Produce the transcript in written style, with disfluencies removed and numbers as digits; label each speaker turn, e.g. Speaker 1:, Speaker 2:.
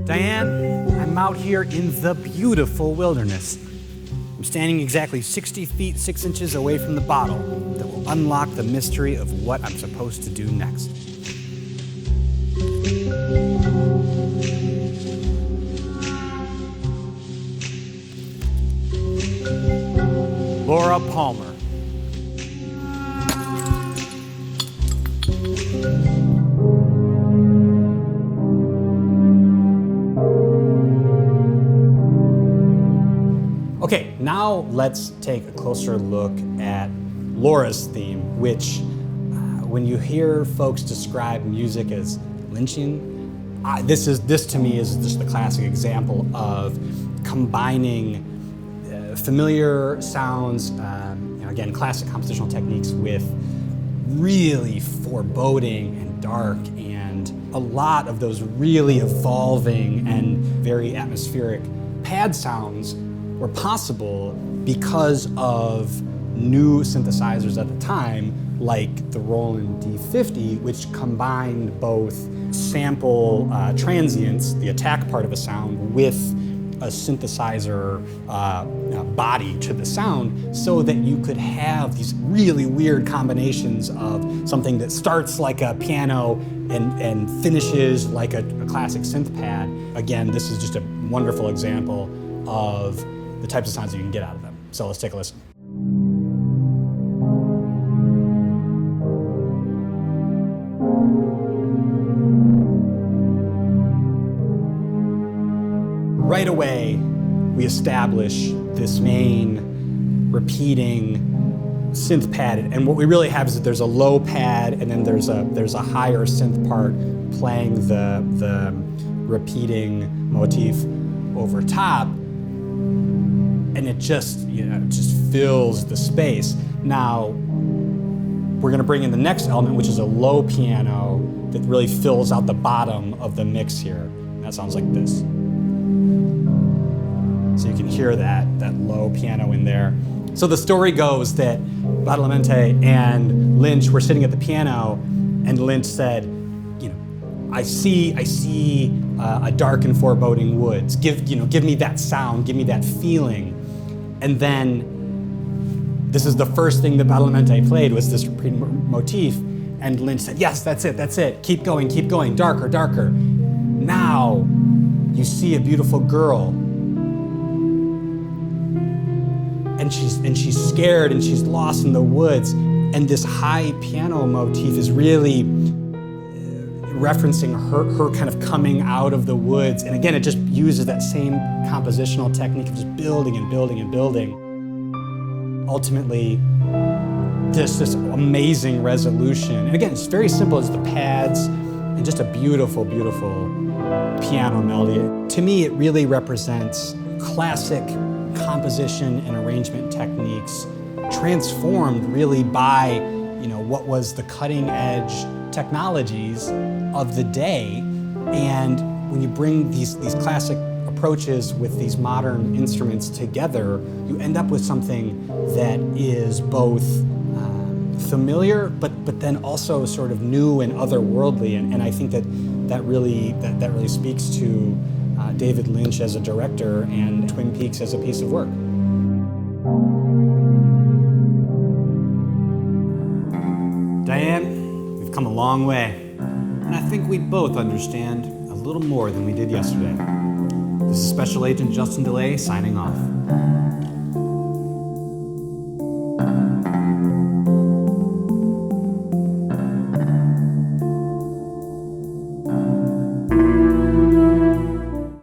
Speaker 1: Diane, I'm out here in the beautiful wilderness. I'm standing exactly 60 feet 6 inches away from the bottle that will unlock the mystery of what I'm supposed to do next. Laura Palmer. Okay, now let's take a closer look at Laura's theme, which when you hear folks describe music as lynching, this to me is just the classic example of combining familiar sounds, again, classic compositional techniques with really foreboding and dark, and a lot of those really evolving and very atmospheric pad sounds were possible because of new synthesizers at the time, like the Roland D50, which combined both sample transients, the attack part of a sound, with a synthesizer body to the sound, so that you could have these really weird combinations of something that starts like a piano and finishes like a classic synth pad. Again, this is just a wonderful example of the types of sounds that you can get out of them. So let's take a listen. Right away, we establish this main repeating synth pad, and what we really have is that there's a low pad, and then there's a higher synth part playing the repeating motif over top, and it just fills the space. Now we're going to bring in the next element, which is a low piano that really fills out the bottom of the mix here. And that sounds like this. So you can hear that low piano in there. So the story goes that Badalamenti and Lynch were sitting at the piano, and Lynch said, I see a dark and foreboding woods. Give me that sound, give me that feeling. And then this is the first thing that Badalamenti played, was this repeating motif, and Lynch said, yes, that's it, keep going, darker, darker. Now you see a beautiful girl, and she's scared and she's lost in the woods, and this high piano motif is really referencing her kind of coming out of the woods. And again, it just uses that same compositional technique of just building and building and building. Ultimately, this amazing resolution. And again, it's very simple. It's the pads and just a beautiful, beautiful piano melody. To me, it really represents classic composition and arrangement techniques transformed really by what was the cutting edge technologies of the day. And when you bring these classic approaches with these modern instruments together, you end up with something that is both familiar but then also sort of new and otherworldly. And I think that really speaks to David Lynch as a director and Twin Peaks as a piece of work. Diane, we've come a long way, and I think we both understand a little more than we did yesterday. This is Special Agent Justin DeLay signing off.